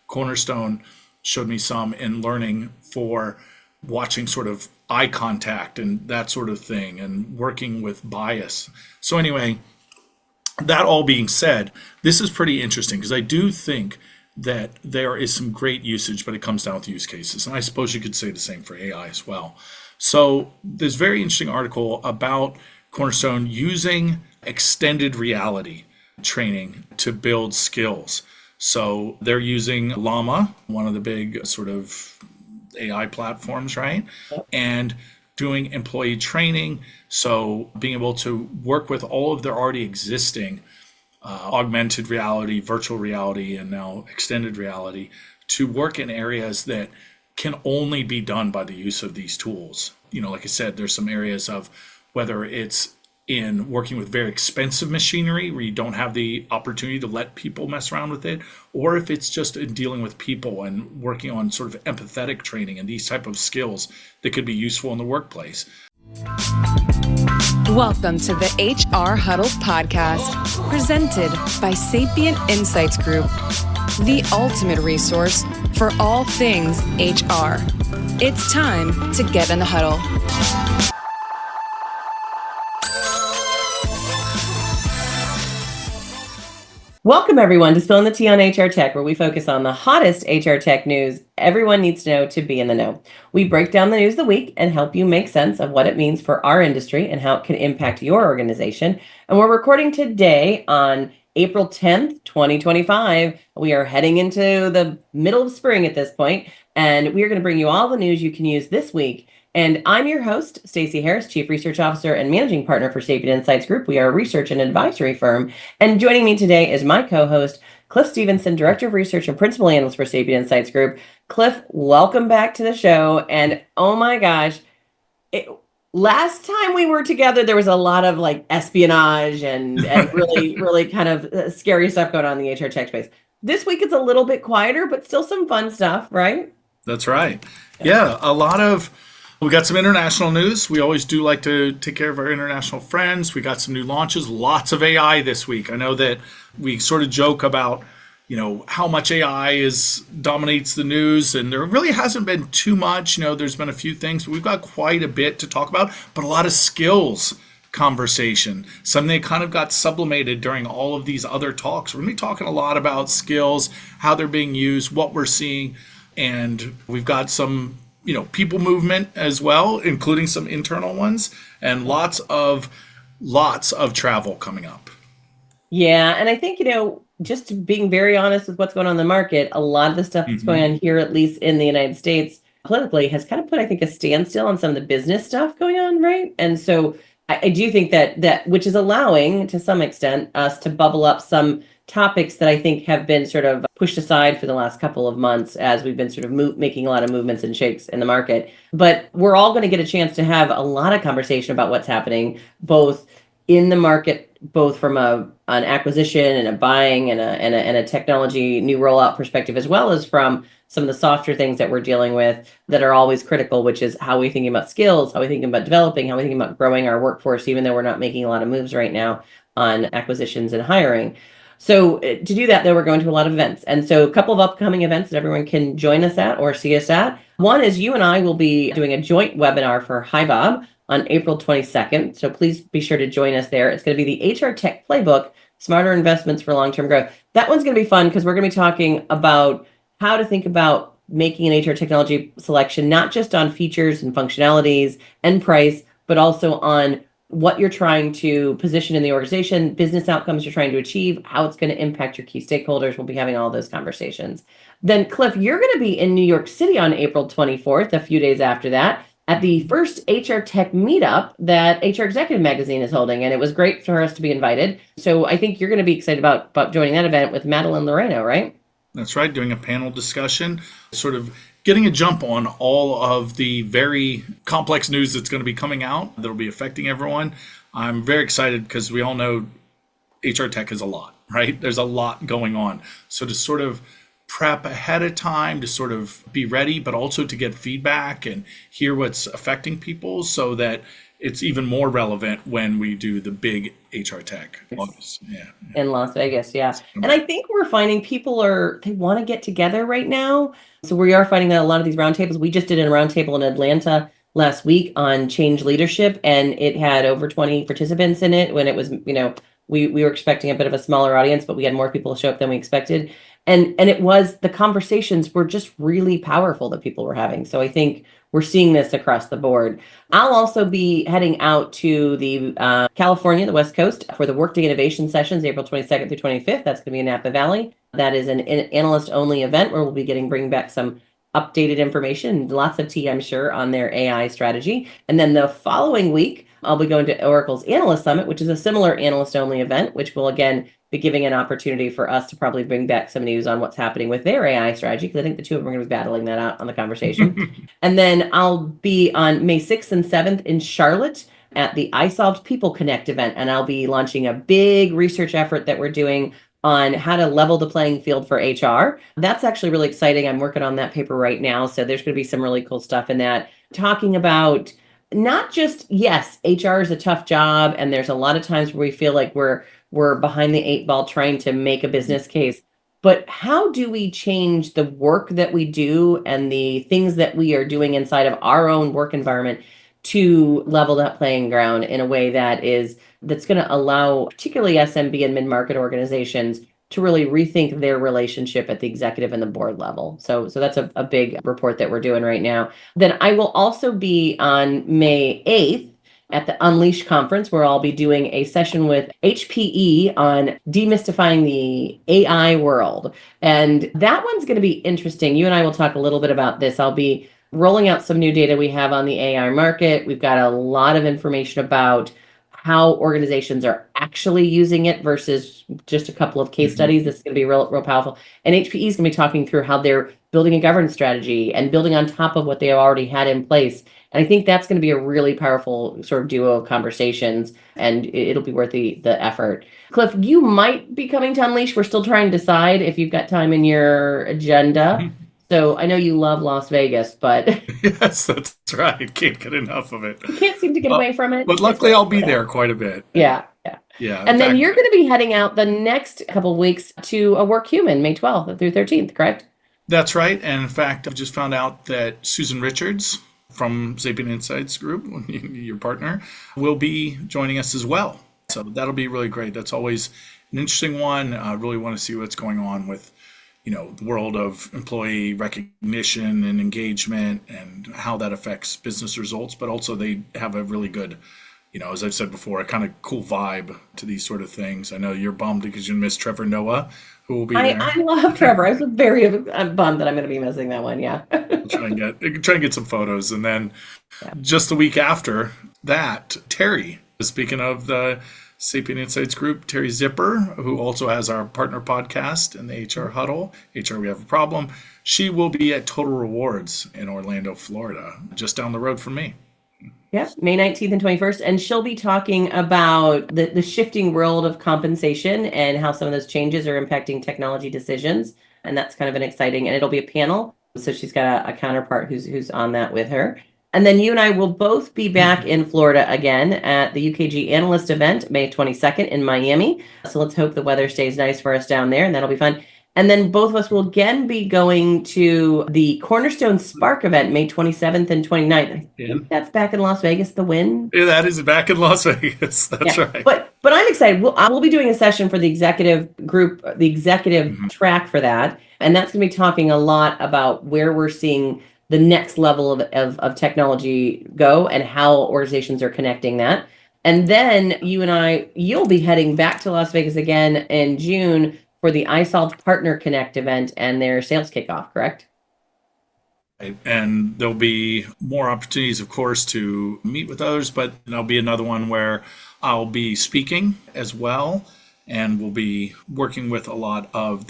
Cornerstone showed me some in learning for watching sort of eye contact and that sort of thing and working with bias. So anyway, that all being said, this is pretty interesting because I do think that there is some great usage, but it comes down to use cases. And I suppose you could say the same for AI as well. So this very interesting article about Cornerstone using extended reality training to build skills. So they're using Llama, one of the big sort of AI platforms, right? Yep. And doing employee training. So being able to work with all of their already existing augmented reality, virtual reality, and now extended reality to work in areas that can only be done by the use of these tools. Like I said, there's some areas of whether it's in working with very expensive machinery where you don't have the opportunity to let people mess around with it, or if it's just in dealing with people and working on sort of empathetic training and these type of skills that could be useful in the workplace. Welcome to the HR Huddle podcast, presented by Sapient Insights Group, the ultimate resource for all things HR. It's time to get in the huddle. Welcome, everyone, to Spilling the Tea on HR Tech, where we focus on the hottest HR tech news everyone needs to know to be in the know. We break down the news of the week and help you make sense of what it means for our industry and how it can impact your organization. And we're recording today on April 10th, 2025. We are heading into the middle of spring at this point, and we are going to bring you all the news you can use this week. And I'm your host, Stacey Harris, Chief Research Officer and Managing Partner for Sapient Insights Group. We are a research and advisory firm. And joining me today is my co-host, Cliff Stevenson, Director of Research and Principal Analyst for Sapient Insights Group. Cliff, welcome back to the show. And oh my gosh, last time we were together, there was a lot of like espionage and really, really kind of scary stuff going on in the HR tech space. This week it's a little bit quieter, but still some fun stuff, right? That's right. Yeah, we got some international news. We always do like to take care of our international friends. We got some new launches, lots of AI this week. I know that we sort of joke about, how much AI dominates the news, and there really hasn't been too much. There's been a few things, but we've got quite a bit to talk about, but a lot of skills conversation, something that kind of got sublimated during all of these other talks. We're going to be talking a lot about skills, how they're being used, what we're seeing, and we've got some people movement as well, including some internal ones, and lots of travel coming up. Yeah. And I think, just being very honest with what's going on in the market, a lot of the stuff that's going on here, at least in the United States, politically, has kind of put, I think, a standstill on some of the business stuff going on, right? And so I do think that which is allowing, to some extent, us to bubble up some topics that I think have been sort of pushed aside for the last couple of months as we've been sort of making a lot of movements and shakes in the market. But we're all going to get a chance to have a lot of conversation about what's happening, both in the market, both from an acquisition and a buying and a technology new rollout perspective, as well as from some of the softer things that we're dealing with that are always critical, which is how we're thinking about skills, how we're thinking about developing, how we're thinking about growing our workforce, even though we're not making a lot of moves right now on acquisitions and hiring. So to do that, though, we're going to a lot of events. And so a couple of upcoming events that everyone can join us at or see us at. One is you and I will be doing a joint webinar for HiBob on April 22nd. So please be sure to join us there. It's going to be the HR Tech Playbook, Smarter Investments for Long-Term Growth. That one's going to be fun because we're going to be talking about how to think about making an HR technology selection, not just on features and functionalities and price, but also on what you're trying to position in the organization, business outcomes you're trying to achieve, how it's going to impact your key stakeholders. We'll be having all those conversations. Then, Cliff, you're going to be in New York City on April 24th, a few days after that, at the first HR Tech meetup that HR Executive Magazine is holding. And it was great for us to be invited. So I think you're going to be excited about joining that event with Madeline Loreno, right? That's right, doing a panel discussion, sort of getting a jump on all of the very complex news that's going to be coming out that'll be affecting everyone. I'm very excited because we all know HR tech is a lot, right? There's a lot going on. So to sort of prep ahead of time, to sort of be ready, but also to get feedback and hear what's affecting people so that it's even more relevant when we do the big HR Tech August. Yeah. In Las Vegas, yeah. And I think we're finding they want to get together right now. So we are finding that a lot of these roundtables, we just did a roundtable in Atlanta last week on change leadership, and it had over 20 participants in it when it was, we were expecting a bit of a smaller audience, but we had more people show up than we expected. And the conversations were just really powerful that people were having. So I think we're seeing this across the board. I'll also be heading out to the California, the West Coast, for the Workday Innovation Sessions, April 22nd through 25th. That's going to be in Napa Valley. That is an analyst-only event where we'll be bringing back some updated information, lots of tea, I'm sure, on their AI strategy. And then the following week, I'll be going to Oracle's Analyst Summit, which is a similar analyst-only event, which will, again, be giving an opportunity for us to probably bring back some news on what's happening with their AI strategy, because I think the two of them are going to be battling that out on the conversation. And then I'll be on May 6th and 7th in Charlotte at the iSolved People Connect event, and I'll be launching a big research effort that we're doing on how to level the playing field for HR. That's actually really exciting. I'm working on that paper right now, so there's going to be some really cool stuff in that, talking about not just, yes, HR is a tough job, and there's a lot of times where we feel like we're behind the eight ball trying to make a business case. But how do we change the work that we do and the things that we are doing inside of our own work environment to level that playing ground in a way that's going to allow particularly SMB and mid-market organizations to really rethink their relationship at the executive and the board level. So that's a big report that we're doing right now. Then I will also be on May 8th at the Unleash conference, where I'll be doing a session with HPE on demystifying the AI world. And that one's going to be interesting. You and I will talk a little bit about this. I'll be rolling out some new data we have on the AI market. We've got a lot of information about how organizations are actually using it versus just a couple of case studies. This is going to be real powerful. And HPE is going to be talking through how they're building a governance strategy and building on top of what they already had in place. And I think that's going to be a really powerful sort of duo of conversations, and it'll be worth the effort. Cliff, you might be coming to Unleash. We're still trying to decide if you've got time in your agenda. So I know you love Las Vegas, but yes, that's right. Can't get enough of it. You can't seem to get away from it. But luckily, I'll be there quite a bit. Yeah. And then you're going to be heading out the next couple of weeks to a Work Human, May 12th through 13th, correct? That's right. And in fact, I just found out that Susan Richards from Sapient Insights Group, your partner, will be joining us as well. So that'll be really great. That's always an interesting one. I really want to see what's going on with the world of employee recognition and engagement and how that affects business results. But also they have a really good, as I've said before, a kind of cool vibe to these sort of things. I know you're bummed because you missed Trevor Noah, who will be there. I love Trevor. I was very bummed that I'm going to be missing that one. Yeah. try and get some photos. And then just the week after that, Terry, speaking of the Sapient Insights Group, Terry Zipper, who also has our partner podcast in the HR Huddle, HR We Have a Problem. She will be at Total Rewards in Orlando, Florida, just down the road from me. Yeah, May 19th and 21st. And she'll be talking about the shifting world of compensation and how some of those changes are impacting technology decisions. And that's kind of an exciting, and it'll be a panel. So she's got a counterpart who's on that with her. And then you and I will both be back in Florida again at the UKG Analyst event, May 22nd in Miami. So let's hope the weather stays nice for us down there, and that'll be fun. And then both of us will again be going to the Cornerstone Spark event, May 27th and 29th. I think that's back in Las Vegas, the Win. Yeah, that is back in Las Vegas. That's right. But I'm excited. We'll be doing a session for the executive group, the executive track for that. And that's going to be talking a lot about where we're seeing the next level of technology go and how organizations are connecting that. And then you'll be heading back to Las Vegas again in June for the iSolved Partner Connect event and their sales kickoff, correct? And there'll be more opportunities, of course, to meet with others, but there'll be another one where I'll be speaking as well, and we'll be working with a lot of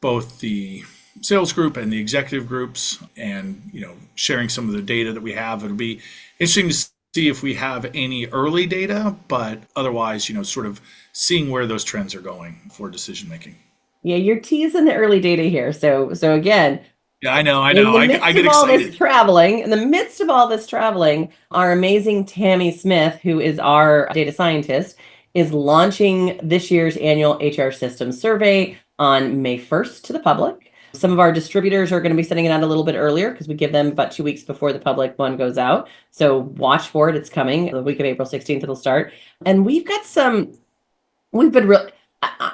both the sales group and the executive groups, and sharing some of the data that we have. It'll be interesting to see if we have any early data, but otherwise, sort of seeing where those trends are going for decision making. Yeah, you're teasing the early data here. So again, Yeah, I know, I In know. the I midst get of all this excited. traveling, in the midst of all this traveling, our amazing Tammy Smith, who is our data scientist, is launching this year's annual HR Systems Survey on May 1st to the public. Some of our distributors are going to be sending it out a little bit earlier because we give them about 2 weeks before the public one goes out. So watch for it. It's coming. The week of April 16th, it'll start. And we've been real.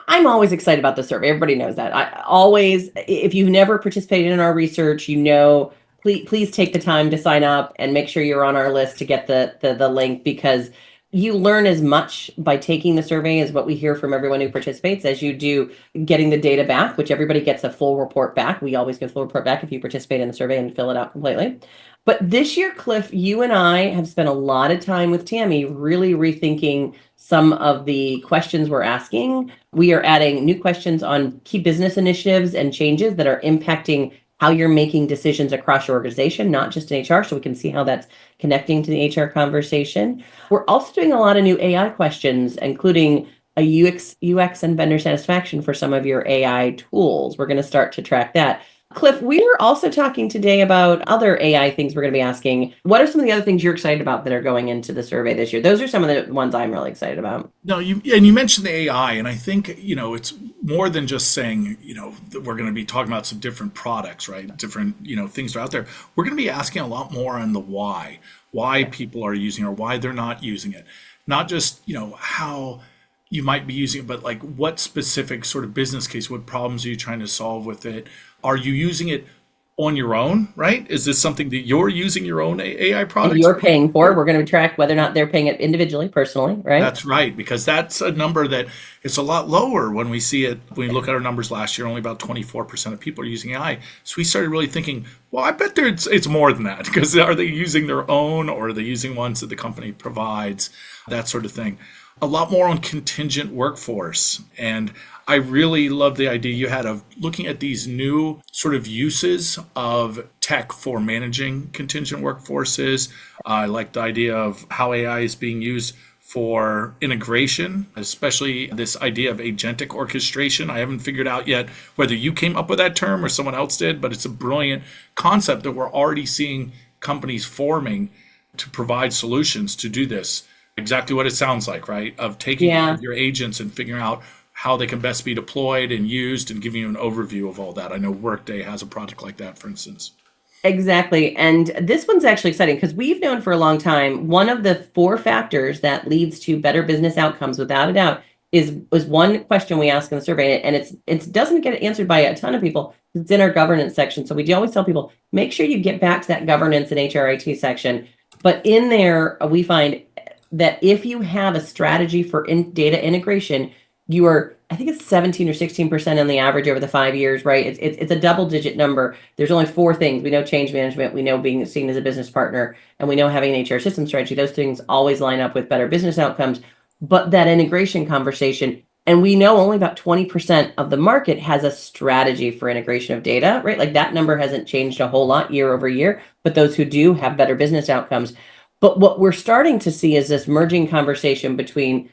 I'm always excited about the survey. Everybody knows that. I always, if you've never participated in our research, please take the time to sign up and make sure you're on our list to get the link, because you learn as much by taking the survey as what we hear from everyone who participates as you do getting the data back, which everybody gets a full report back. We always get a full report back if you participate in the survey and fill it out completely. But this year, Cliff, you and I have spent a lot of time with Tammy really rethinking some of the questions we're asking. We are adding new questions on key business initiatives and changes that are impacting how you're making decisions across your organization, not just in HR, so we can see how that's connecting to the HR conversation. We're also doing a lot of new AI questions, including a UX and vendor satisfaction for some of your AI tools. We're going to start to track that. Cliff, we were also talking today about other AI things we're going to be asking. What are some of the other things you're excited about that are going into the survey this year? Those are some of the ones I'm really excited about. No, you mentioned the AI, and I think, it's more than just saying, that we're going to be talking about some different products, right? Different, things that are out there. We're going to be asking a lot more on the why people are using it or why they're not using it. Not just, how you might be using it, but like what specific sort of business case, what problems are you trying to solve with it? Are you using it on your own, right? Is this something that you're using your own AI And products you're paying for. for? We're going to track whether or not they're paying it individually, personally, right? That's right, because that's a number that it's a lot lower when we see it. When we look at our numbers last year, only about 24% of people are using AI. So we started really thinking, well, I bet it's more than that, because are they using their own or are they using ones that the company provides, that sort of thing. A lot more on contingent workforce. And I really love the idea you had of looking at these new sort of uses of tech for managing contingent workforces. I like the idea of how AI is being used for integration, especially this idea of agentic orchestration. I haven't figured out yet whether you came up with that term or someone else did, but it's a brilliant concept that we're already seeing companies forming to provide solutions to do this. Exactly what it sounds like, right? Of taking Yeah. your agents and figuring out how they can best be deployed and used and giving you an overview of all that. I know Workday has a project like that, for instance. Exactly. And this one's actually exciting because we've known for a long time one of the 4 factors that leads to better business outcomes, without a doubt, is one question we ask in the survey, and it doesn't get answered by a ton of people. It's in our governance section. So we do always tell people, make sure you get back to that governance and HRIT section. But in there, we find that if you have a strategy for data integration, you are, I think it's 17 or 16% on the average over the 5 years, right? It's a double-digit number. There's only 4 things. We know change management, we know being seen as a business partner, and we know having an HR system strategy. Those things always line up with better business outcomes. But that integration conversation, and we know only about 20% of the market has a strategy for integration of data, right? Like that number hasn't changed a whole lot year over year, but those who do have better business outcomes. But what we're starting to see is this merging conversation between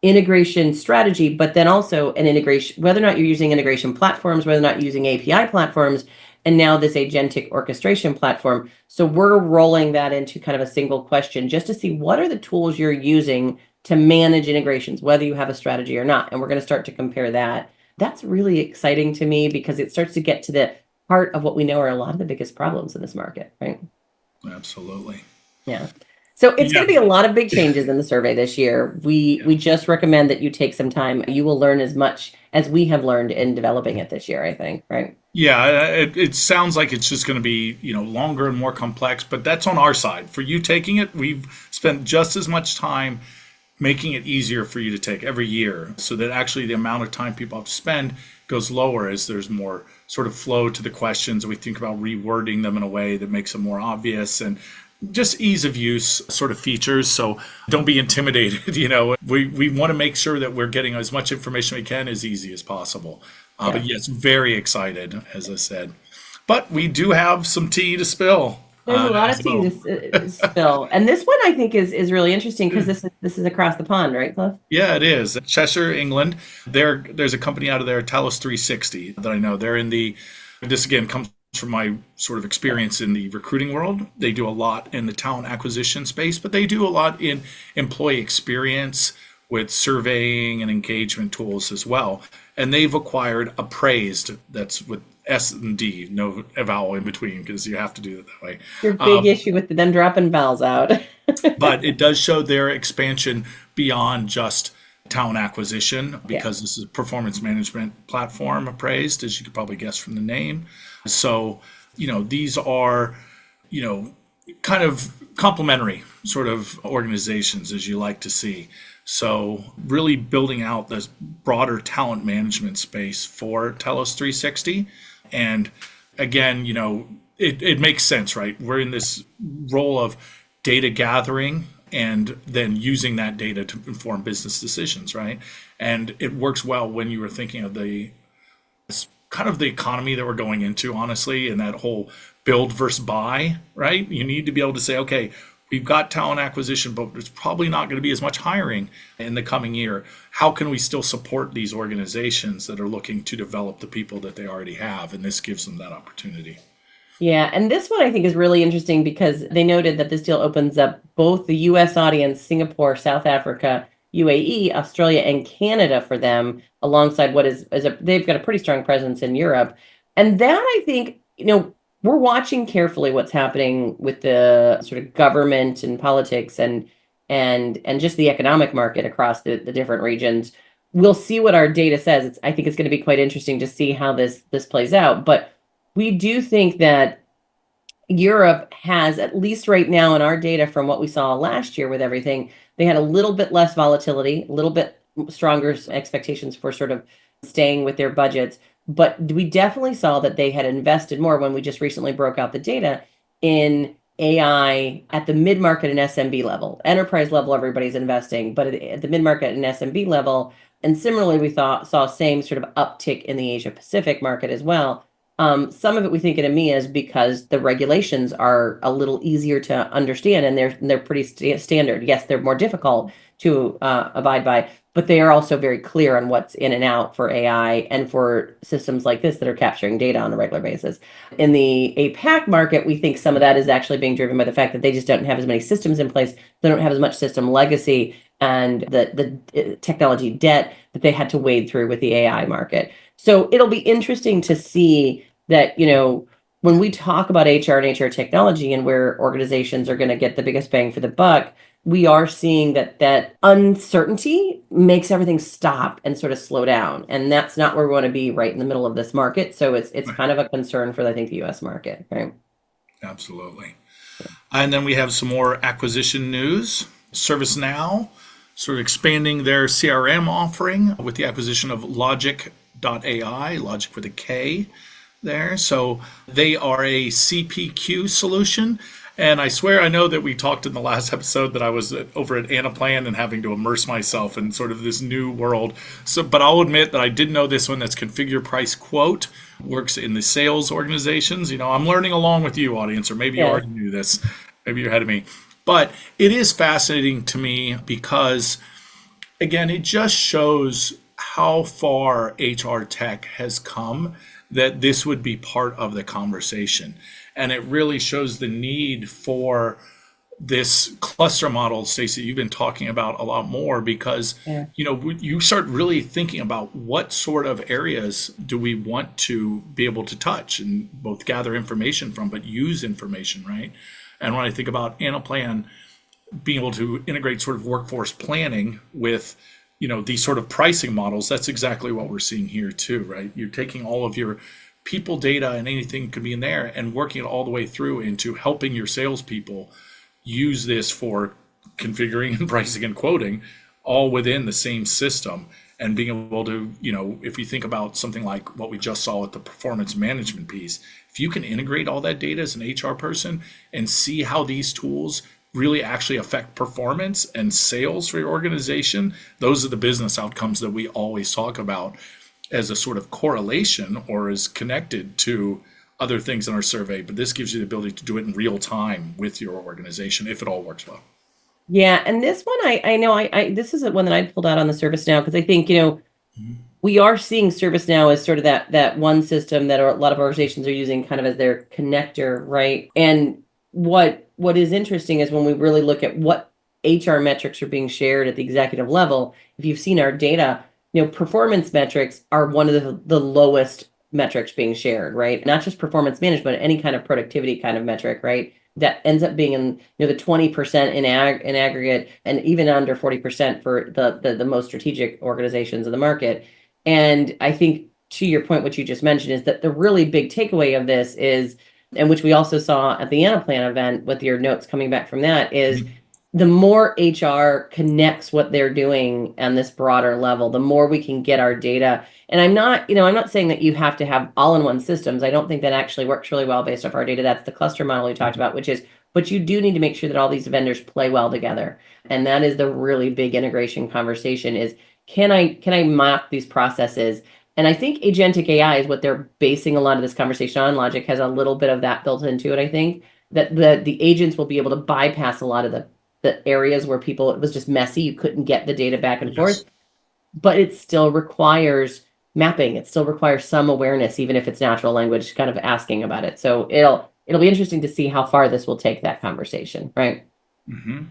integration strategy, but then also an integration, whether or not you're using integration platforms, whether or not you're using API platforms, and now this agentic orchestration platform. So we're rolling that into kind of a single question just to see what are the tools you're using to manage integrations, whether you have a strategy or not. And we're going to start to compare that. That's really exciting to me because it starts to get to the heart of what we know are a lot of the biggest problems in this market, right? Absolutely. Yeah. So it's Yeah. going to be a lot of big changes in the survey this year. We just recommend that you take some time. You will learn as much as we have learned in developing it this year, I think, right? Yeah, it sounds like it's just going to be, longer and more complex, but that's on our side. For you taking it, we've spent just as much time making it easier for you to take every year so that actually the amount of time people have to spend goes lower as there's more sort of flow to the questions. We think about rewording them in a way that makes them more obvious and just ease of use sort of features. So don't be intimidated. We want to make sure that we're getting as much information we can as easy as possible. But yes, very excited, as I said. But we do have some tea to spill. There's a lot of as tea well. to spill, and this one I think is really interesting because this is across the pond, right, Cliff? Yeah, it is. Cheshire, England. There's a company out of there, Talos 360, that I know. They're in the, this again comes from my sort of experience in the recruiting world. They do a lot in the talent acquisition space, but they do a lot in employee experience with surveying and engagement tools as well. And they've acquired Appraised, that's with S and D, no vowel in between, because you have to do it that way. Your big issue with them dropping vowels out. But it does show their expansion beyond just talent acquisition, because this is a performance management platform, Appraised, as you could probably guess from the name. So, these are, kind of complementary sort of organizations, as you like to see. So really building out this broader talent management space for Telos 360. And again, it makes sense, right? We're in this role of data gathering and then using that data to inform business decisions, right? And it works well when you were thinking of the kind of the economy that we're going into, honestly, and that whole build versus buy, right? You need to be able to say, okay, we've got talent acquisition, but there's probably not going to be as much hiring in the coming year. How can we still support these organizations that are looking to develop the people that they already have? And this gives them that opportunity. Yeah, and this one I think is really interesting because they noted that this deal opens up both the US audience, Singapore, South Africa, UAE, Australia, and Canada for them, alongside what they've got a pretty strong presence in Europe. And that I think, we're watching carefully what's happening with the sort of government and politics and just the economic market across the different regions. We'll see what our data says. I think it's going to be quite interesting to see how this plays out. But we do think that Europe has, at least right now in our data from what we saw last year with everything, they had a little bit less volatility, a little bit stronger expectations for sort of staying with their budgets. But we definitely saw that they had invested more when we just recently broke out the data in AI at the mid-market and SMB level. Enterprise level, everybody's investing, but at the mid-market and SMB level. And similarly, we saw same sort of uptick in the Asia Pacific market as well. Some of it we think in EMEA is because the regulations are a little easier to understand and they're pretty standard. Yes, they're more difficult to abide by, but they are also very clear on what's in and out for AI and for systems like this that are capturing data on a regular basis. In the APAC market, we think some of that is actually being driven by the fact that they just don't have as many systems in place. They don't have as much system legacy and the technology debt that they had to wade through with the AI market. So it'll be interesting to see that, when we talk about HR and HR technology and where organizations are going to get the biggest bang for the buck, we are seeing that uncertainty makes everything stop and sort of slow down. And that's not where we want to be, right in the middle of this market. So it's kind of a concern for, I think, the US market, right? Absolutely. And then we have some more acquisition news. ServiceNow sort of expanding their CRM offering with the acquisition of Logic.ai, Logic with a K there. So they are a CPQ solution. And I swear, I know that we talked in the last episode that I was over at Anaplan and having to immerse myself in sort of this new world. So, but I'll admit that I did know this one. That's configure, price, quote, works in the sales organizations. I'm learning along with you, audience, or maybe you already knew this. Maybe you're ahead of me. But it is fascinating to me because, again, it just shows how far HR tech has come that this would be part of the conversation. And it really shows the need for this cluster model, Stacey, you've been talking about a lot more because, you start really thinking about what sort of areas do we want to be able to touch and both gather information from, but use information, right? And when I think about Anaplan being able to integrate sort of workforce planning with these sort of pricing models, that's exactly what we're seeing here too, right? You're taking all of your people data and anything could be in there and working it all the way through into helping your salespeople use this for configuring and pricing and quoting all within the same system and being able to, if you think about something like what we just saw with the performance management piece, if you can integrate all that data as an HR person and see how these tools really actually affect performance and sales for your organization, those are the business outcomes that we always talk about as a sort of correlation or as connected to other things in our survey. But this gives you the ability to do it in real time with your organization if it all works well. Yeah, and this one I know this is one that I pulled out on the ServiceNow because I think we are seeing ServiceNow as sort of that one system that a lot of organizations are using kind of as their connector, right? And what is interesting is when we really look at what HR metrics are being shared at the executive level, if you've seen our data, performance metrics are one of the lowest metrics being shared, right? Not just performance management, any kind of productivity kind of metric, right? That ends up being in the 20% in aggregate, and even under 40% for the most strategic organizations in the market. And I think, to your point, what you just mentioned is that the really big takeaway of this is, and which we also saw at the Anaplan event with your notes coming back from that, is the more HR connects what they're doing on this broader level, the more we can get our data. And I'm not saying that you have to have all-in-one systems. I don't think that actually works really well based off our data. That's the cluster model we talked about, which is, but you do need to make sure that all these vendors play well together. And that is the really big integration conversation is, can I map these processes? And I think agentic AI is what they're basing a lot of this conversation on. Logic has a little bit of that built into it. I think that the agents will be able to bypass a lot of the areas where it was just messy. You couldn't get the data back and forth, but it still requires mapping. It still requires some awareness, even if it's natural language, kind of asking about it. So it'll be interesting to see how far this will take that conversation, right? Mm-hmm.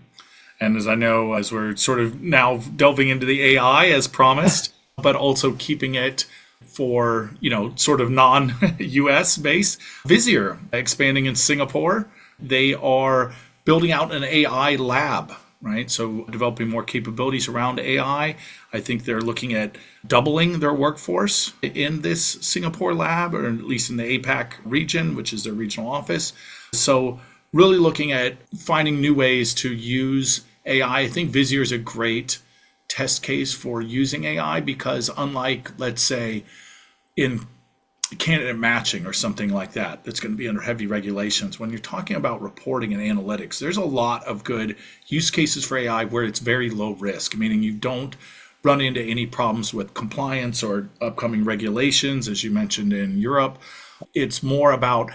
And as I know, as we're sort of now delving into the AI as promised, but also keeping it for, sort of non-US based, Visier expanding in Singapore. They are building out an AI lab, right? So developing more capabilities around AI. I think they're looking at doubling their workforce in this Singapore lab, or at least in the APAC region, which is their regional office. So really looking at finding new ways to use AI. I think Visier is a great test case for using AI because, unlike, let's say, in candidate matching or something like that, that's going to be under heavy regulations, when you're talking about reporting and analytics, there's a lot of good use cases for AI where it's very low risk, meaning you don't run into any problems with compliance or upcoming regulations, as you mentioned in Europe. It's more about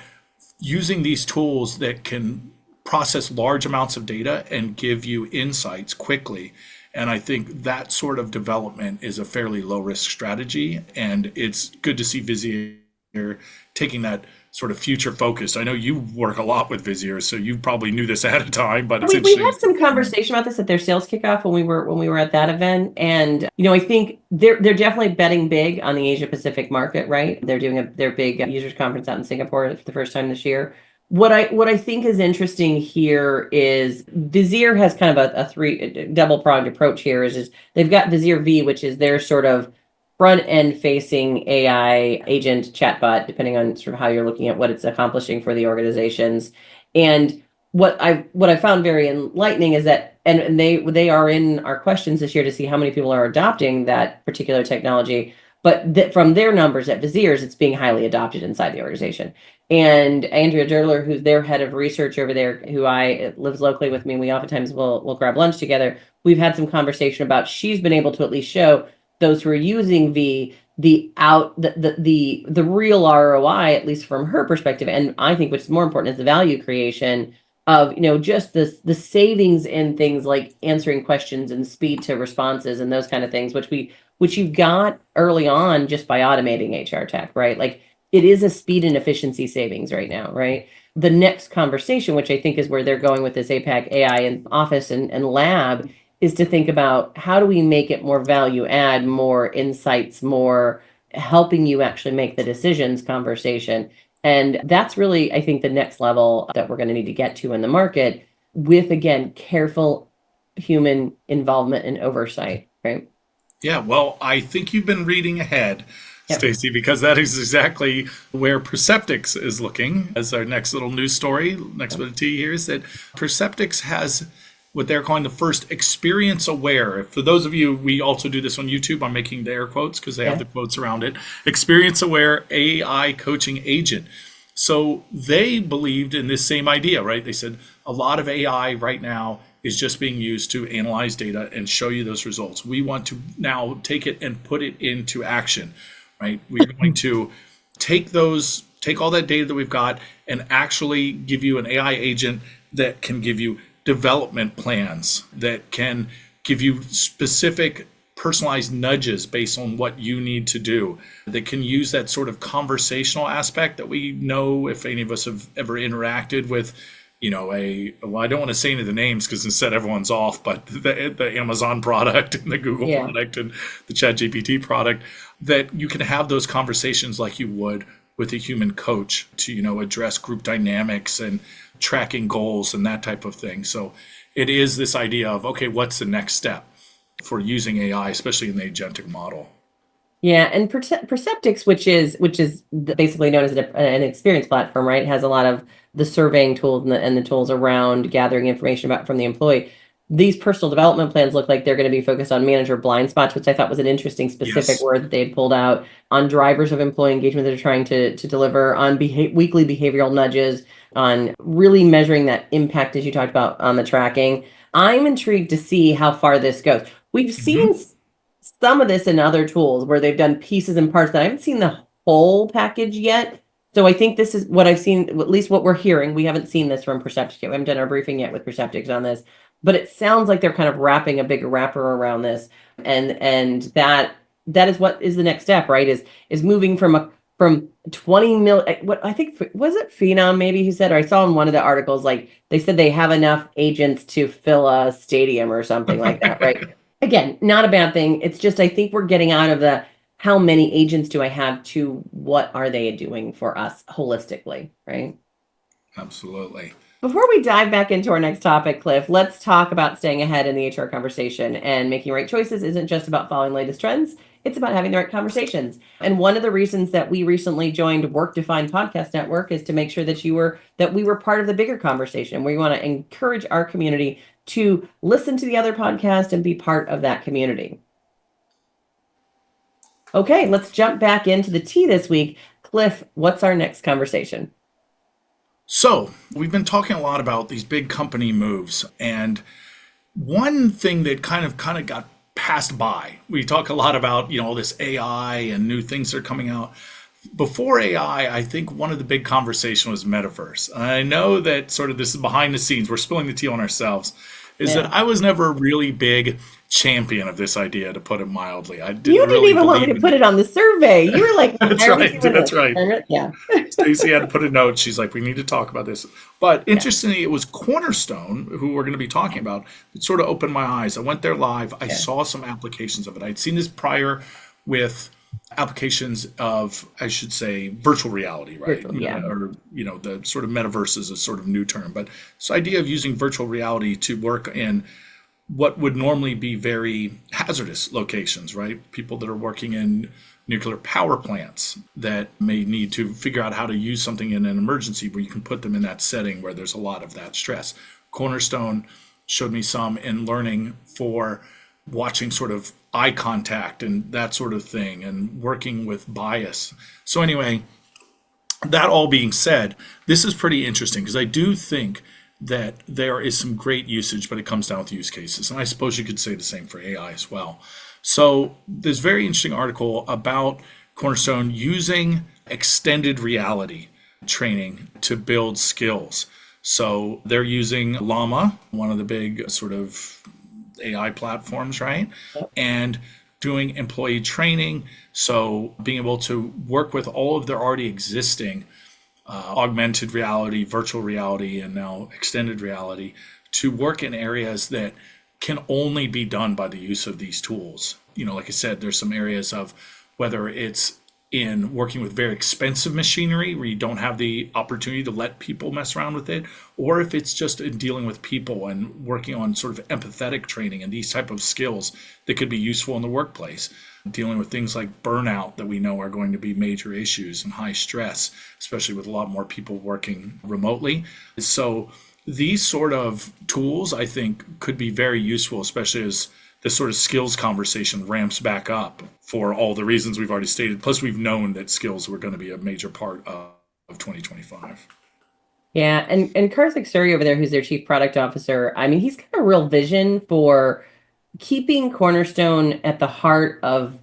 using these tools that can process large amounts of data and give you insights quickly. And I think that sort of development is a fairly low risk strategy. And it's good to see Visier taking that sort of future focus. I know you work a lot with Visier, so you probably knew this ahead of time, but it's we had some conversation about this at their sales kickoff when we were at that event. And I think they're definitely betting big on the Asia Pacific market, right? They're doing their big users conference out in Singapore for the first time this year. What I think is interesting here is Visier has kind of a double-pronged approach here. Is they've got Visier V, which is their sort of front-end facing AI agent chatbot, depending on sort of how you're looking at what it's accomplishing for the organizations. And what I found very enlightening is that, and they are in our questions this year to see how many people are adopting that particular technology. But from their numbers at Visier's, it's being highly adopted inside the organization. And Andrea Derler, who's their head of research over there, who lives locally with me, we oftentimes will grab lunch together. We've had some conversation about, she's been able to at least show those who are using the real ROI, at least from her perspective. And I think, which is more important, is the value creation of, just the savings in things like answering questions and speed to responses and those kind of things, which you got early on just by automating HR tech, right? Like, it is a speed and efficiency savings right now, right? The next conversation, which I think is where they're going with this APAC AI and office and lab, is to think about, how do we make it more value add, more insights, more helping you actually make the decisions conversation. And that's really, I think, the next level that we're going to need to get to in the market with, again, careful human involvement and oversight, right? Yeah, well, I think you've been reading ahead, Stacey, because that is exactly where Perceptyx is looking as our next little news story. Next bit of tea here is that Perceptyx has what they're calling the first experience aware. For those of you, we also do this on YouTube. I'm making the air quotes because they have the quotes around it. Experience aware AI coaching agent. So they believed in this same idea, right? They said a lot of AI right now is just being used to analyze data and show you those results. We want to now take it and put it into action, right? We're going to take all that data that we've got and actually give you an AI agent that can give you development plans, that can give you specific personalized nudges based on what you need to do, that can use that sort of conversational aspect that we know if any of us have ever interacted with, well, I don't want to say any of the names because instead everyone's off, but the Amazon product and the Google Yeah. product and the ChatGPT product, that you can have those conversations like you would with a human coach to, address group dynamics and tracking goals and that type of thing. So it is this idea of, okay, what's the next step for using AI, especially in the agentic model? Yeah, and Perceptix, which is basically known as an experience platform, right? Has a lot of the surveying tools and the tools around gathering information about from the employee. These personal development plans look like they're going to be focused on manager blind spots, which I thought was an interesting specific Yes. word that they had pulled out, on drivers of employee engagement that are trying to deliver, on weekly behavioral nudges, on really measuring that impact, as you talked about, on the tracking. I'm intrigued to see how far this goes. We've hmm seen some of this in other tools where they've done pieces and parts that I haven't seen the whole package yet. So I think this is what I've seen, at least what we're hearing. We haven't seen this from Perceptix yet. We haven't done our briefing yet with Perceptix on this, but it sounds like they're kind of wrapping a bigger wrapper around this. And that is what is the next step, right? Is moving from 20 mil, what I think, was it Phenom maybe who said, or I saw in one of the articles, like they said they have enough agents to fill a stadium or something like that, right? Again, not a bad thing. It's just, I think we're getting out of the how many agents do I have to what are they doing for us holistically, right? Absolutely. Before we dive back into our next topic, Cliff, let's talk about staying ahead in the HR conversation. And making right choices isn't just about following latest trends, it's about having the right conversations. And one of the reasons that we recently joined Work Defined Podcast Network is to make sure that we were part of the bigger conversation. We want to encourage our community to listen to the other podcast and be part of that community. Okay, let's jump back into the tea this week. Cliff, what's our next conversation? So we've been talking a lot about these big company moves, and one thing that kind of got passed by. We talk a lot about, all this AI and new things that are coming out. Before AI, I think one of the big conversation was metaverse. I know that sort of this is behind the scenes. We're spilling the tea on ourselves. Is that I was never a really big champion of this idea, to put it mildly. I didn't You didn't really even want me believe to in put it. it on the survey. You were like, That's why are we right. doing That's this? right. Yeah. Stacey had to put a note. She's like, we need to talk about this. But interestingly, it was Cornerstone, who we're going to be talking about, that sort of opened my eyes. I went there live. I saw some applications of it. I'd seen this prior with applications of, I should say, virtual reality, right? Virtual, yeah. Or, the sort of metaverse is a sort of new term. But this idea of using virtual reality to work in what would normally be very hazardous locations, right? People that are working in nuclear power plants that may need to figure out how to use something in an emergency where you can put them in that setting where there's a lot of that stress. Cornerstone showed me some in learning for watching sort of eye contact and that sort of thing and working with bias. So anyway, that all being said, this is pretty interesting because I do think that there is some great usage, but it comes down to use cases. And I suppose you could say the same for AI as well. So this very interesting article about Cornerstone using extended reality training to build skills. So they're using Llama, one of the big sort of AI platforms, right? Yep. And doing employee training. So being able to work with all of their already existing augmented reality, virtual reality, and now extended reality to work in areas that can only be done by the use of these tools. Like I said, there's some areas of whether it's in working with very expensive machinery where you don't have the opportunity to let people mess around with it, or if it's just in dealing with people and working on sort of empathetic training and these type of skills that could be useful in the workplace, dealing with things like burnout that we know are going to be major issues and high stress, especially with a lot more people working remotely. So these sort of tools, I think, could be very useful, especially as this sort of skills conversation ramps back up for all the reasons we've already stated. Plus, we've known that skills were going to be a major part of 2025. Yeah, and Karthik Suri over there, who's their chief product officer, I mean, he's got a real vision for keeping Cornerstone at the heart of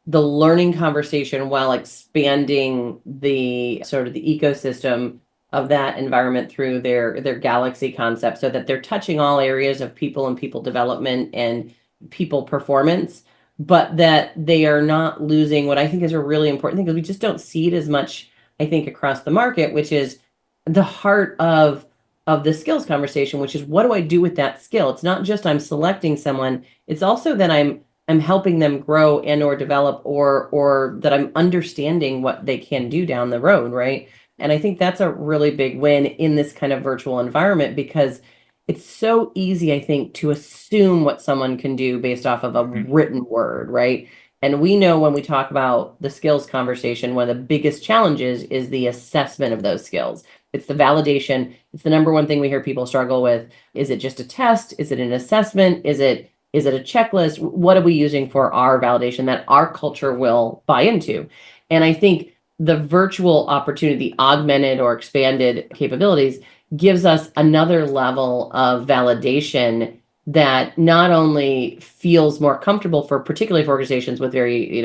the learning conversation while expanding the sort of the ecosystem of that environment through their Galaxy concept, so that they're touching all areas of people and people development and people performance but that they are not losing what I think is a really important thing, because we just don't see it as much, I think, across the market, which is the heart of the skills conversation, which is, what do I do with that skill? It's not just I'm selecting someone, it's also that I'm helping them grow and or develop, or that I'm understanding what they can do down the road, right? And I think that's a really big win in this kind of virtual environment, because it's so easy, I think, to assume what someone can do based off of a written word, right? And we know when we talk about the skills conversation, one of the biggest challenges is the assessment of those skills. It's the validation. It's the number one thing we hear people struggle with. Is it just a test? Is it an assessment? Is it a checklist? What are we using for our validation that our culture will buy into? And I think the virtual opportunity, augmented or expanded capabilities, gives us another level of validation that not only feels more comfortable for, particularly for organizations with very,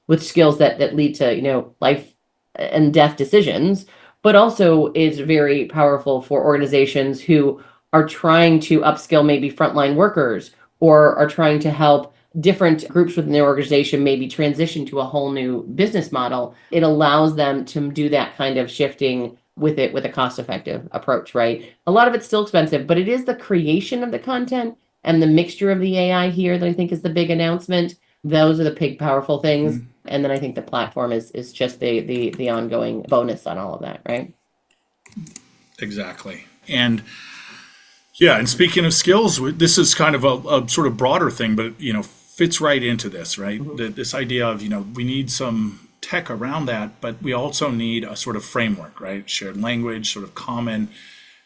with skills that lead to, life and death decisions, but also is very powerful for organizations who are trying to upskill maybe frontline workers, or are trying to help different groups within their organization maybe transition to a whole new business model. It allows them to do that kind of shifting with a cost-effective approach, right? A lot of it's still expensive, but it is the creation of the content and the mixture of the AI here that I think is the big announcement. Those are the big, powerful things. And then I think the platform is just the ongoing bonus on all of that, right? Exactly. And yeah, and speaking of skills, this is kind of a sort of broader thing, but fits right into this, right? This idea of we need some tech around that, but we also need a sort of framework, right? Shared language, sort of common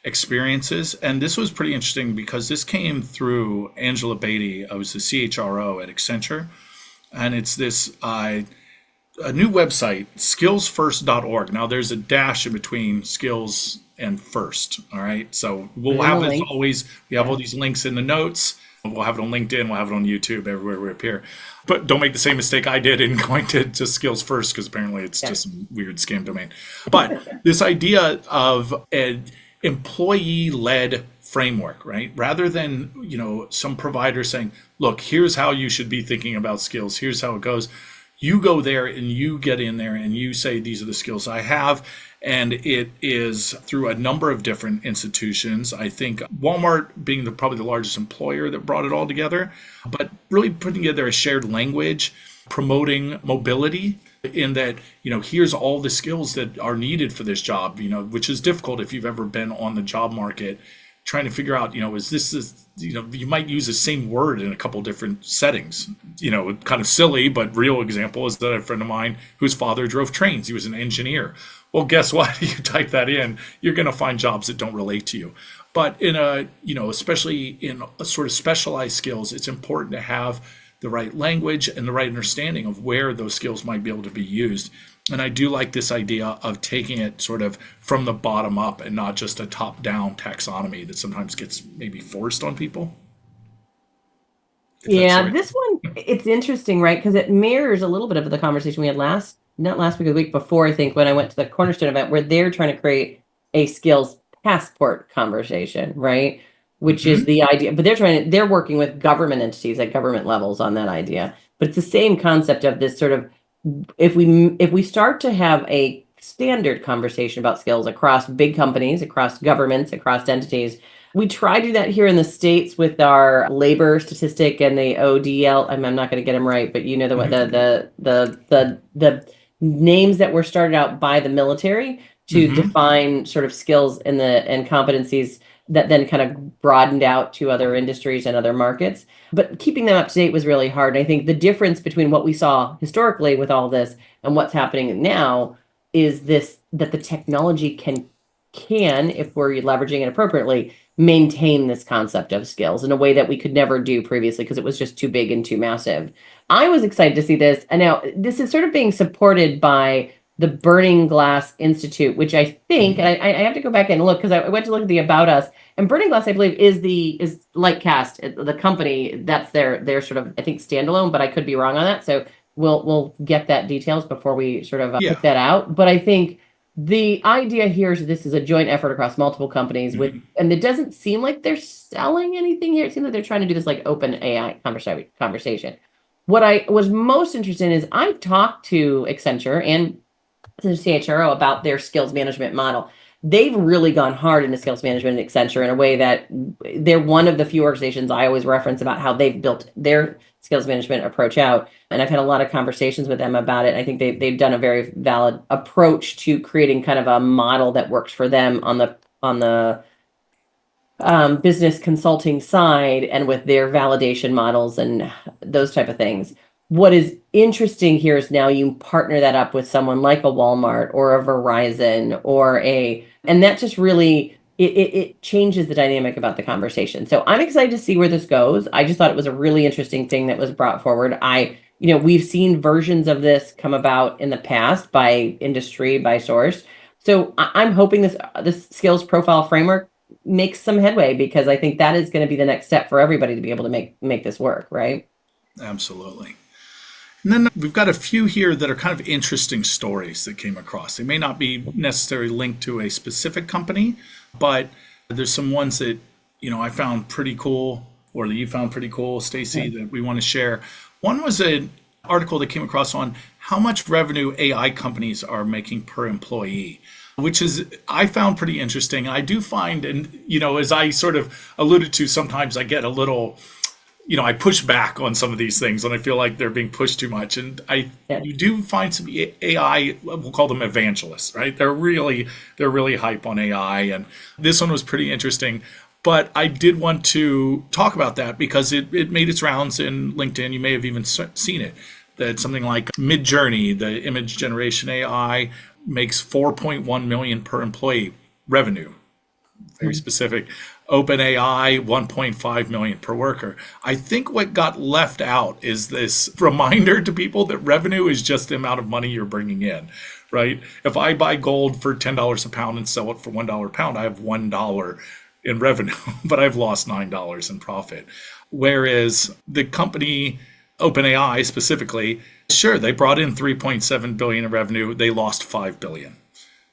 experiences. And this was pretty interesting because this came through Angela Beatty. I was the CHRO at Accenture, and it's this a new website, skillsfirst.org. Now there's a dash in between skills and first. All right. So we'll have this always, we have all these links in the notes. We'll have it on LinkedIn. We'll have it on YouTube, everywhere we appear. But don't make the same mistake I did in going to Skills First, because apparently it's just some weird scam domain. But this idea of an employee-led framework, right? Rather than, some provider saying, look, here's how you should be thinking about skills. Here's how it goes. You go there and you get in there and you say, these are the skills I have. And it is through a number of different institutions. I think Walmart being probably the largest employer that brought it all together, but really putting together a shared language, promoting mobility in that, here's all the skills that are needed for this job, which is difficult if you've ever been on the job market, trying to figure out, you might use the same word in a couple different settings. Kind of silly, but real example is that a friend of mine whose father drove trains. He was an engineer. Well, guess what? You type that in, you're going to find jobs that don't relate to you. But in especially in a sort of specialized skills, it's important to have the right language and the right understanding of where those skills might be able to be used. And I do like this idea of taking it sort of from the bottom up and not just a top-down taxonomy that sometimes gets maybe forced on people. Yeah, this one, it's interesting, right? Because it mirrors a little bit of the conversation we had not last week, the week before, I think, when I went to the Cornerstone event, where they're trying to create a skills passport conversation, right? Which is the idea, but they're working with government entities at government levels on that idea. But it's the same concept of this sort of, if we start to have a standard conversation about skills across big companies, across governments, across entities, we try to do that here in the States with our labor statistic and the ODL. I'm not going to get them right, but the names that were started out by the military to define sort of skills and competencies that then kind of broadened out to other industries and other markets. But keeping them up to date was really hard. And I think the difference between what we saw historically with all this and what's happening now is that the technology can, if we're leveraging it appropriately, maintain this concept of skills in a way that we could never do previously because it was just too big and too massive. I was excited to see this. And now this is sort of being supported by the Burning Glass Institute, which I think, and I have to go back and look because I went to look at the About Us, and Burning Glass, I believe, is Lightcast, the company. That's their sort of, I think, standalone, but I could be wrong on that. So we'll get that details before we sort of put that out. But I think the idea here is this is a joint effort across multiple companies and it doesn't seem like they're selling anything here. It seems like they're trying to do this like open AI conversation. what I was most interested in is I've talked to Accenture and to the CHRO about their skills management model. They've really gone hard into skills management at Accenture in a way that they're one of the few organizations I always reference about how they've built their skills management approach out. And I've had a lot of conversations with them about it. I think they've done a very valid approach to creating kind of a model that works for them on the business consulting side and with their validation models and those type of things. What is interesting here is now you partner that up with someone like a Walmart or a Verizon and that just really, it changes the dynamic about the conversation. So I'm excited to see where this goes. I just thought it was a really interesting thing that was brought forward. We've seen versions of this come about in the past by industry, by source. So I'm hoping this skills profile framework makes some headway, because I think that is going to be the next step for everybody to be able to make this work, right? Absolutely. And then we've got a few here that are kind of interesting stories that came across. They may not be necessarily linked to a specific company, but there's some ones that, I found pretty cool, or that you found pretty cool, Stacey, that we want to share. One was an article that came across on how much revenue AI companies are making per employee, which I found pretty interesting. I do find, and, as I sort of alluded to, sometimes I get a little, I push back on some of these things and I feel like they're being pushed too much. And you do find some AI, we'll call them evangelists, right? They're really hype on AI. And this one was pretty interesting. But I did want to talk about that because it made its rounds in LinkedIn. You may have even seen it. That something like Midjourney, the image generation AI, makes 4.1 million per employee revenue. Very specific. OpenAI, 1.5 million per worker. I think what got left out is this reminder to people that revenue is just the amount of money you're bringing in, right? If I buy gold for $10 a pound and sell it for $1 a pound, I have $1 in revenue, but I've lost $9 in profit. Whereas the company OpenAI specifically, sure, they brought in 3.7 billion in revenue. They lost 5 billion.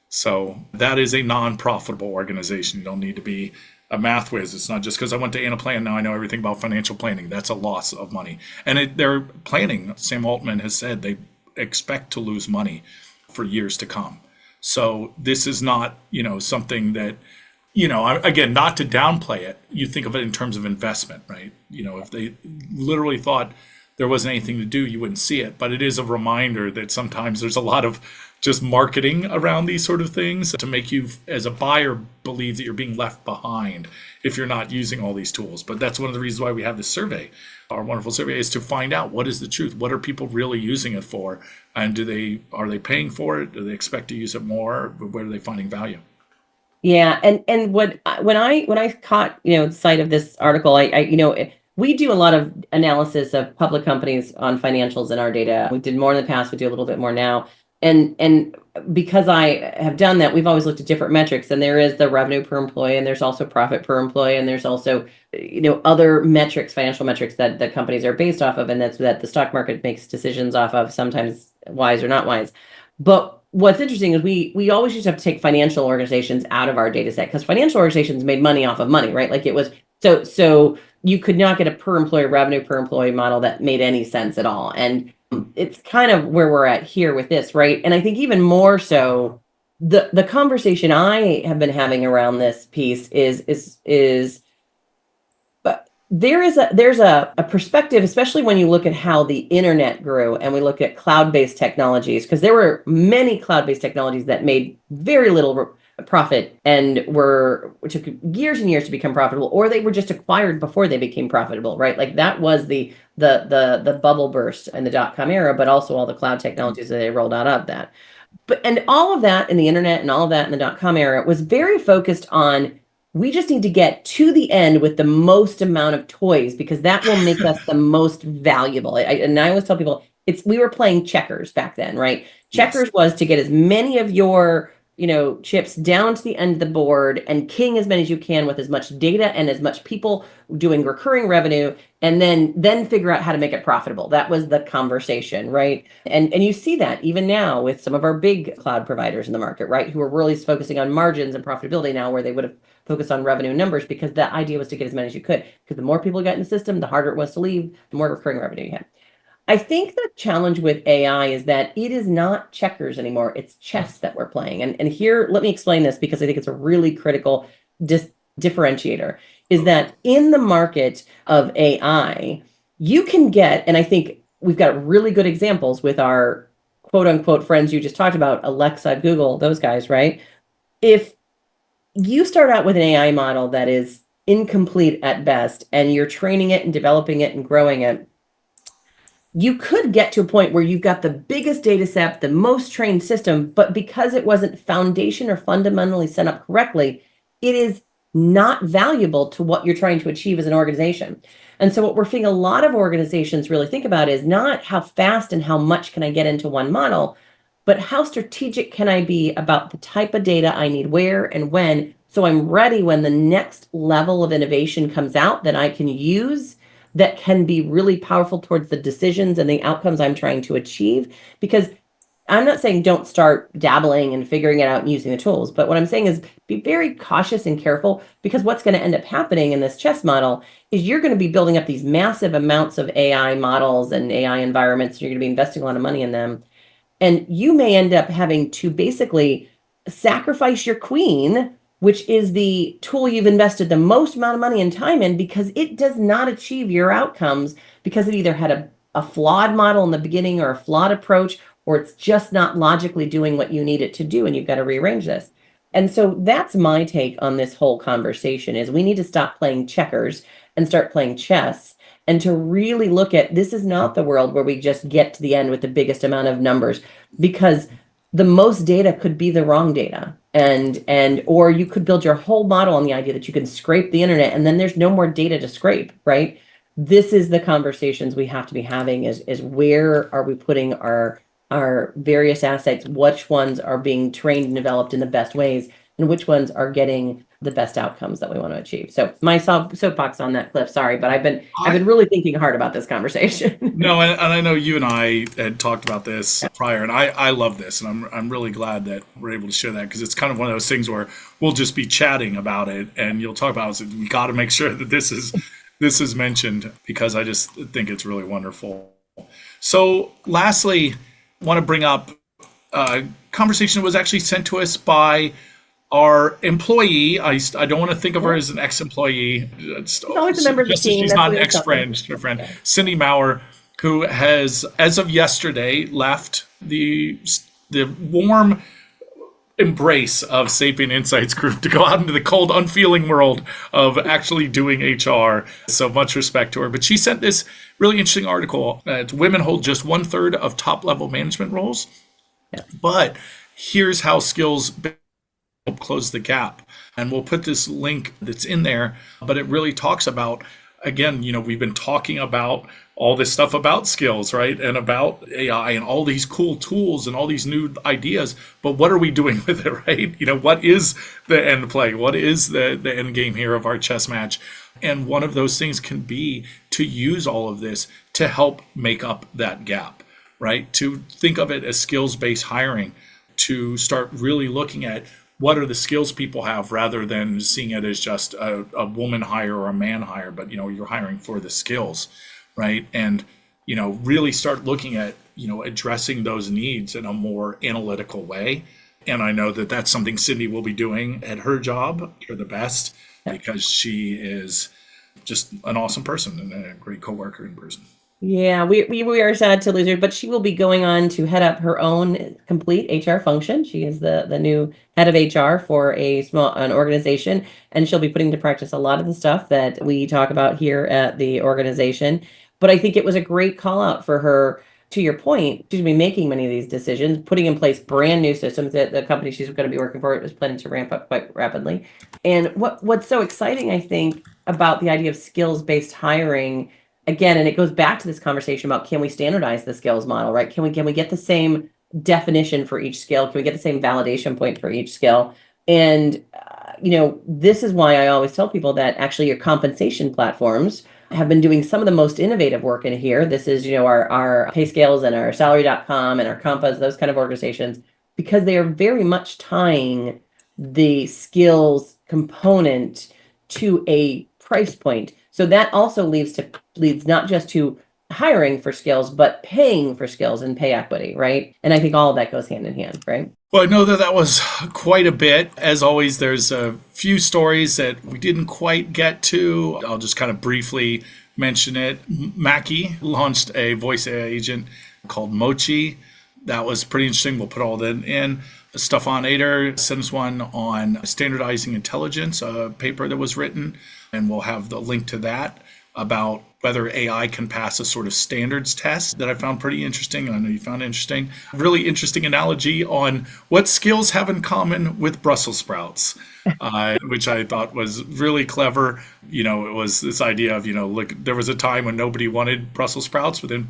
So that is a non-profitable organization. You don't need to be a math whiz. It's not just because I went to Anaplan, now I know everything about financial planning. That's a loss of money. And they're planning, Sam Altman has said, they expect to lose money for years to come. So this is not, something that, again, not to downplay it, you think of it in terms of investment, right? If they literally thought there wasn't anything to do, you wouldn't see it. But it is a reminder that sometimes there's a lot of just marketing around these sort of things to make you, as a buyer, believe that you're being left behind if you're not using all these tools. But that's one of the reasons why we have this survey. Our wonderful survey is to find out what is the truth. What are people really using it for? And are they paying for it? Do they expect to use it more? Where are they finding value? Yeah, and when I caught sight of this article, we do a lot of analysis of public companies on financials in our data. We did more in the past. We do a little bit more now. And because I have done that, we've always looked at different metrics, and there is the revenue per employee, and there's also profit per employee, and there's also, other metrics, financial metrics that the companies are based off of, and that the stock market makes decisions off of, sometimes wise or not wise. But what's interesting is we always used to have to take financial organizations out of our data set, because financial organizations made money off of money, right? Like it was, so you could not get a per employee revenue per employee model that made any sense at all. And it's kind of where we're at here with this, right? And I think even more so, the conversation I have been having around this piece is but there's a perspective, especially when you look at how the internet grew and we look at cloud-based technologies, because there were many cloud-based technologies that made very little profit and took years and years to become profitable, or they were just acquired before they became profitable, right? Like that was the bubble burst in the dot-com era, but also all the cloud technologies that they rolled out of that. And all of that in the internet and all of that in the dot-com era was very focused on, we just need to get to the end with the most amount of toys, because that will make us the most valuable. And I always tell people, we were playing checkers back then, right? Checkers was to get as many of your chips down to the end of the board and king as many as you can with as much data and as much people doing recurring revenue, and then figure out how to make it profitable. That was the conversation, right? And you see that even now with some of our big cloud providers in the market, right? Who are really focusing on margins and profitability now, where they would have focused on revenue numbers, because the idea was to get as many as you could. Because the more people got in the system, the harder it was to leave, the more recurring revenue you had. I think the challenge with AI is that it is not checkers anymore. It's chess that we're playing. And here, let me explain this because I think it's a really critical differentiator, is that in the market of AI, you can get, and I think we've got really good examples with our quote unquote friends you just talked about, Alexa, Google, those guys, right? If you start out with an AI model that is incomplete at best, and you're training it and developing it and growing it, you could get to a point where you've got the biggest data set, the most trained system, but because it wasn't foundation or fundamentally set up correctly, it is not valuable to what you're trying to achieve as an organization. And so what we're seeing a lot of organizations really think about is not how fast and how much can I get into one model, but how strategic can I be about the type of data I need where and when, so I'm ready when the next level of innovation comes out that I can use, that can be really powerful towards the decisions and the outcomes I'm trying to achieve. Because I'm not saying don't start dabbling and figuring it out and using the tools, but what I'm saying is be very cautious and careful, because what's going to end up happening in this chess model is you're going to be building up these massive amounts of AI models and AI environments. You're going to be investing a lot of money in them. And you may end up having to basically sacrifice your queen, which is the tool you've invested the most amount of money and time in, because it does not achieve your outcomes because it either had a flawed model in the beginning or a flawed approach, or it's just not logically doing what you need it to do, and you've got to rearrange this. And so that's my take on this whole conversation, is we need to stop playing checkers and start playing chess, and to really look at, this is not the world where we just get to the end with the biggest amount of numbers, because the most data could be the wrong data. And or you could build your whole model on the idea that you can scrape the internet and then there's no more data to scrape, right? This is the conversations we have to be having, is where are we putting our various assets, which ones are being trained and developed in the best ways, and which ones are getting the best outcomes that we want to achieve. So my soapbox on that, Cliff, sorry, but I've been really thinking hard about this conversation. No, and I know you and I had talked about this prior, and I love this, and I'm really glad that we're able to share that, because it's kind of one of those things where we'll just be chatting about it, and you'll talk about it. So we got to make sure that this is mentioned, because I just think it's really wonderful. So, lastly, I want to bring up a conversation that was actually sent to us by our employee. I don't want to think of her as an ex-employee. It's always a member of the team. She's not an ex-friend, she's a friend. Okay. Cindy Maurer, who has, as of yesterday, left the warm embrace of Sapient Insights Group to go out into the cold, unfeeling world of actually doing HR. So much respect to her. But she sent this really interesting article. Women hold just 1/3 of top-level management roles. Yeah. But here's how skills help close the gap. And we'll put this link that's in there, but it really talks about, again, we've been talking about all this stuff about skills, right? And about AI and all these cool tools and all these new ideas, but what are we doing with it, right? What is the end play? What is the end game here of our chess match? And one of those things can be to use all of this to help make up that gap, right? To think of it as skills-based hiring, to start really looking at what are the skills people have, rather than seeing it as just a woman hire or a man hire, but you're hiring for the skills, right? And really start looking at addressing those needs in a more analytical way. And I know that that's something Cindy will be doing at her job for the best, because she is just an awesome person and a great coworker in person. Yeah, we are sad to lose her, but she will be going on to head up her own complete HR function. She is the new head of HR for an organization, and she'll be putting into practice a lot of the stuff that we talk about here at the organization. But I think it was a great call out for her. To your point, she's going to be making many of these decisions, putting in place brand new systems that the company she's going to be working for is planning to ramp up quite rapidly. And what's so exciting, I think, about the idea of skills-based hiring, again, and it goes back to this conversation about, can we standardize the skills model, right? Can we get the same definition for each skill? Can we get the same validation point for each skill? And, this is why I always tell people that actually your compensation platforms have been doing some of the most innovative work in here. This is, our pay scales and our salary.com and our Compass, those kind of organizations, because they are very much tying the skills component to a price point. So that also leads not just to hiring for skills, but paying for skills and pay equity, right? And I think all of that goes hand in hand, right? Well, I know that was quite a bit. As always, there's a few stories that we didn't quite get to. I'll just kind of briefly mention it. Mackie launched a voice AI agent called Mochi. That was pretty interesting. We'll put all that in. Stefan Ader sent us one on standardizing intelligence, a paper that was written, and we'll have the link to that about whether AI can pass a sort of standards test that I found pretty interesting, and I know you found interesting. Really interesting analogy on what skills have in common with Brussels sprouts, which I thought was really clever. It was this idea of, look, there was a time when nobody wanted Brussels sprouts, but then,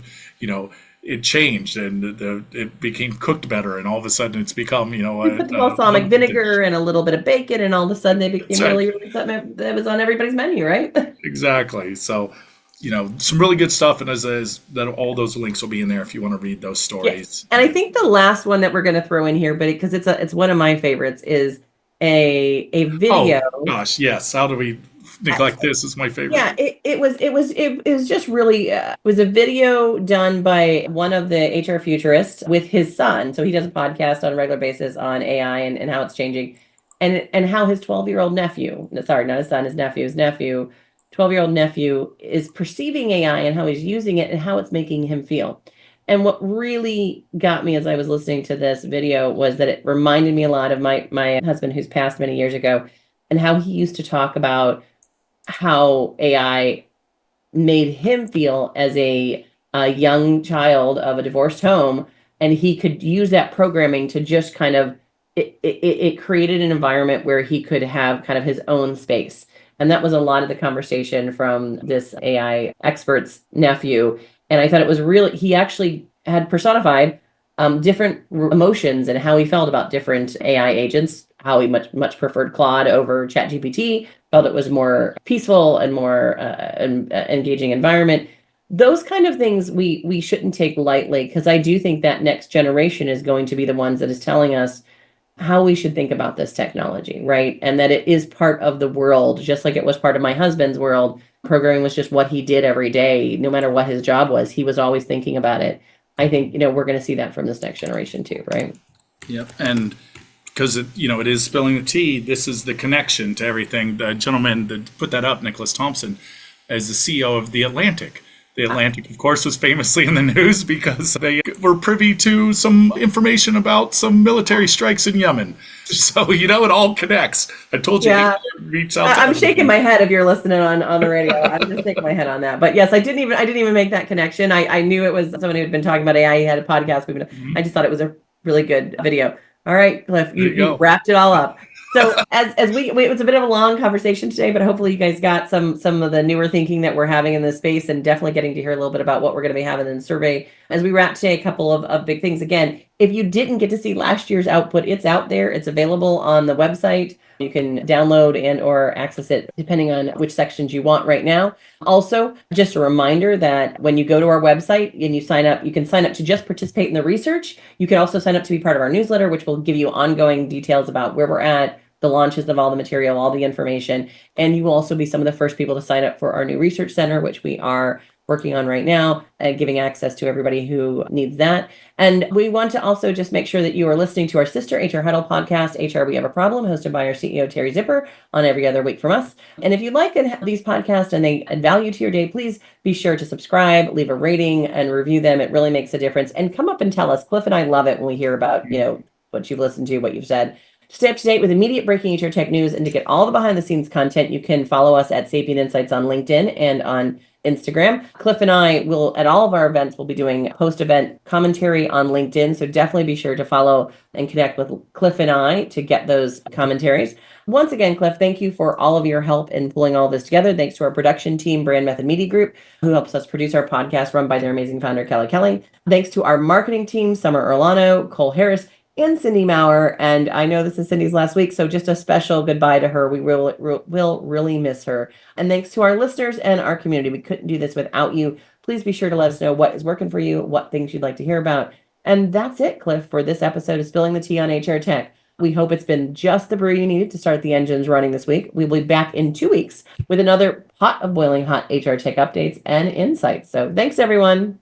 it changed and it became cooked better, and all of a sudden it's become, You put the balsamic vinegar and a little bit of bacon, and all of a sudden they became really something that was on everybody's menu, right? Exactly. So, some really good stuff, and as that, all those links will be in there if you want to read those stories. Yeah. And I think the last one that we're going to throw in here, but because it's one of my favorites, is a video. Oh gosh, yes. How do we neglect this? Is my favorite. Yeah, it was just really it was a video done by one of the HR futurists with his son. So he does a podcast on a regular basis on AI and how it's changing, and how his 12-year-old nephew, sorry, not his son, his nephew, 12-year-old nephew is perceiving AI and how he's using it and how it's making him feel. And what really got me as I was listening to this video was that it reminded me a lot of my husband, who's passed many years ago, and how he used to talk about how AI made him feel as a young child of a divorced home, and he could use that programming to just kind of it created an environment where he could have kind of his own space. And that was a lot of the conversation from this AI expert's nephew. And I thought it was really, he actually had personified different emotions and how he felt about different AI agents, how he much preferred Claude over ChatGPT, felt it was more peaceful and more engaging environment. Those kind of things we shouldn't take lightly, because I do think that next generation is going to be the ones that is telling us how we should think about this technology, right? And that it is part of the world, just like it was part of my husband's world. Programming was just what he did every day, no matter what his job was. He was always thinking about it. I think, we're going to see that from this next generation too, right? Yep. And because it is spilling the tea, this is the connection to everything. The gentleman that put that up, Nicholas Thompson, as the CEO of The Atlantic. The Atlantic, of course, was famously in the news because they were privy to some information about some military strikes in Yemen. So, it all connects. I told you, reach out. I'm shaking my head if you're listening on the radio. I'm just shaking my head on that. But yes, I didn't even make that connection. I knew it was someone who had been talking about AI. He had a podcast. I just thought it was a really good video. All right, Cliff, you wrapped it all up. So as we it was a bit of a long conversation today, but hopefully you guys got some of the newer thinking that we're having in this space, and definitely getting to hear a little bit about what we're going to be having in the survey. As we wrap today, a couple of big things. Again, if you didn't get to see last year's output, it's out there. It's available on the website. You can download and or access it depending on which sections you want right now. Also, just a reminder that when you go to our website and you sign up, you can sign up to just participate in the research. You can also sign up to be part of our newsletter, which will give you ongoing details about where we're at, the launches of all the material, all the information. And you will also be some of the first people to sign up for our new research center, which we are working on right now, giving access to everybody who needs that. And we want to also just make sure that you are listening to our sister HR Huddle podcast, HR We Have a Problem, hosted by our CEO, Terry Zipper, on every other week from us. And if you like these podcasts and they add value to your day, please be sure to subscribe, leave a rating, and review them. It really makes a difference. And come up and tell us. Cliff and I love it when we hear about, what you've listened to, what you've said. To stay up to date with immediate breaking HR tech news and to get all the behind the scenes content, you can follow us at Sapient Insights on LinkedIn and on Instagram. Cliff and I will, at all of our events, we'll be doing post-event commentary on LinkedIn. So definitely be sure to follow and connect with Cliff and I to get those commentaries. Once again, Cliff, thank you for all of your help in pulling all this together. Thanks to our production team, Brand Method Media Group, who helps us produce our podcast run by their amazing founder, Kelly. Thanks to our marketing team, Summer Orlano, Cole Harris, and Cindy Maurer. And I know this is Cindy's last week, so just a special goodbye to her. We will really miss her. And thanks to our listeners and our community. We couldn't do this without you. Please be sure to let us know what is working for you, what things you'd like to hear about. And that's it, Cliff, for this episode of Spilling the Tea on HR Tech. We hope it's been just the brew you needed to start the engines running this week. We will be back in 2 weeks with another pot of boiling hot HR tech updates and insights. So thanks, everyone.